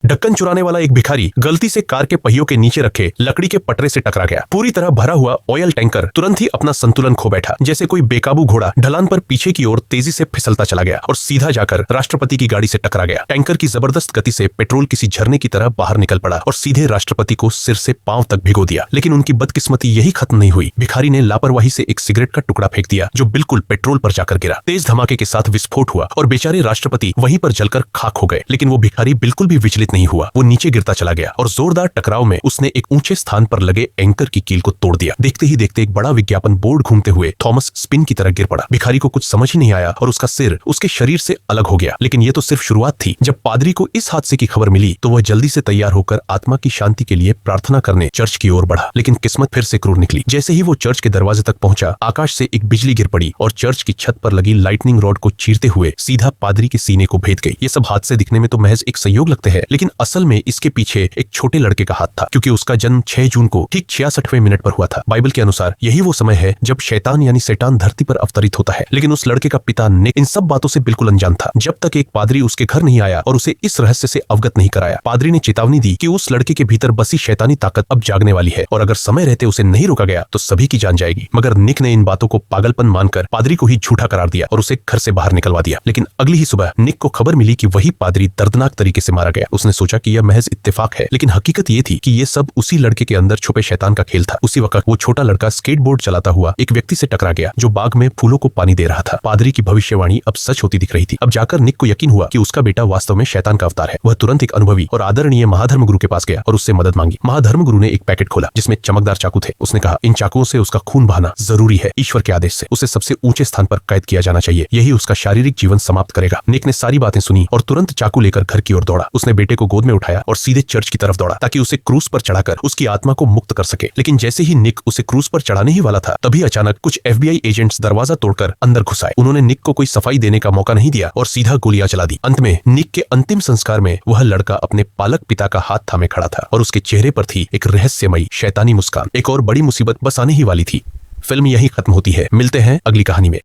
ढक्कन चुराने वाला एक भिखारी गलती से कार के पहियों के नीचे रखे लकड़ी के पटरे से टकरा गया। पूरी तरह भरा हुआ ऑयल टैंकर तुरंत ही अपना संतुलन खो बैठा। जैसे कोई बेकाबू घोड़ा ढलान पर पीछे की ओर तेजी से फिसलता चला गया और सीधा जाकर राष्ट्रपति की गाड़ी से टकरा गया। टैंकर की जबरदस्त गति से पेट्रोल किसी झरने की तरह बाहर निकल पड़ा और सीधे राष्ट्रपति को सिर से पांव तक भिगो दिया। लेकिन उनकी बदकिस्मती यही खत्म नहीं हुई। भिखारी ने लापरवाही से एक सिगरेट का टुकड़ा फेंक दिया जो बिल्कुल पेट्रोल पर जाकर गिरा। तेज धमाके के साथ विस्फोट हुआ और बेचारे राष्ट्रपति वहीं पर जलकर खाक हो गए। लेकिन वो भिखारी बिल्कुल भी विचलित नहीं हुआ। वो नीचे गिरता चला गया और जोरदार टकराव में उसने एक ऊंचे स्थान पर लगे एंकर की कील को तोड़ दिया। देखते ही देखते एक बड़ा विज्ञापन बोर्ड घूमते हुए थॉमस स्पिन की तरह गिर पड़ा। भिखारी को कुछ समझ ही नहीं आया और उसका सिर उसके शरीर से अलग हो गया। लेकिन ये तो सिर्फ शुरुआत थी। जब पादरी को इस हादसे की खबर मिली तो वह जल्दी से तैयार होकर आत्मा की शांति के लिए प्रार्थना करने चर्च की ओर बढ़ा। लेकिन किस्मत फिर से क्रूर निकली। जैसे ही वो चर्च के दरवाजे तक पहुंचा, आकाश से एक बिजली गिर पड़ी और चर्च की छत पर लगी लाइटनिंग रॉड को चीरते हुए सीधा पादरी के सीने को भेद गई। ये सब हादसे दिखने में तो महज एक संयोग लगते हैं, लेकिन असल में इसके पीछे एक छोटे लड़के का हाथ था, क्योंकि उसका जन्म 6 जून को ठीक 66वें मिनट पर हुआ था। बाइबल के अनुसार यही वो समय है जब शैतान यानी शैतान धरती पर अवतरित होता है। लेकिन उस लड़के का पिता निक इन सब बातों से बिल्कुल अनजान था, जब तक एक पादरी उसके घर नहीं आया और उसे इस रहस्य से अवगत नहीं कराया। पादरी ने चेतावनी दी कि उस लड़के के भीतर बसी शैतानी ताकत अब जागने वाली है और अगर समय रहते उसे नहीं रोका गया तो सभी की जान जाएगी। मगर निक ने इन बातों को पागलपन मानकर पादरी को ही झूठा करार दिया और उसे घर से बाहर निकलवा दिया। लेकिन अगली ही सुबह निक को खबर मिली कि वही पादरी दर्दनाक तरीके से मारा गया। उसने सोचा कि यह महज इत्तेफाक है, लेकिन हकीकत ये थी कि ये सब उसी लड़के के अंदर छुपे शैतान का खेल था। उसी वक्त वो छोटा लड़का स्केटबोर्ड चलाता हुआ एक व्यक्ति से टकरा गया जो बाग में फूलों को पानी दे रहा था। पादरी की भविष्यवाणी अब सच होती दिख रही थी। अब जाकर निक को यकीन हुआ कि उसका बेटा वास्तव में शैतान का अवतार है। वह तुरंत एक अनुभवी और आदरणीय महाधर्म गुरु के पास गया और उससे मदद मांगी। महाधर्म गुरु ने एक पैकेट खोला जिसमें चमकदार चाकू थे। उसने कहा, इन चाकुओं से उसका खून बहाना जरूरी है। ईश्वर के आदेश से उसे सबसे ऊंचे स्थान पर कैद किया जाना चाहिए। यही उसका शारीरिक जीवन समाप्त करेगा। निक ने सारी बातें सुनी और तुरंत चाकू लेकर घर की ओर दौड़ा। उसने बेटे को गोद में उठाया और सीधे चर्च की तरफ दौड़ा ताकि उसे क्रूस पर चढ़ाकर उसकी आत्मा को मुक्त कर सके। लेकिन जैसे ही निक उसे क्रूस पर चढ़ाने ही वाला था, तभी अचानक कुछ FBI एजेंट्स दरवाजा तोड़कर अंदर घुस आए। उन्होंने निक को कोई सफाई देने का मौका नहीं दिया और सीधा गोलियां चला दी। अंत में निक के अंतिम संस्कार में वह लड़का अपने पालक पिता का हाथ थामे खड़ा था और उसके चेहरे पर थी एक रहस्यमयी शैतानी मुस्कान। एक और बड़ी मुसीबत बस आने ही वाली थी। फिल्म यही खत्म होती है। मिलते हैं अगली कहानी में।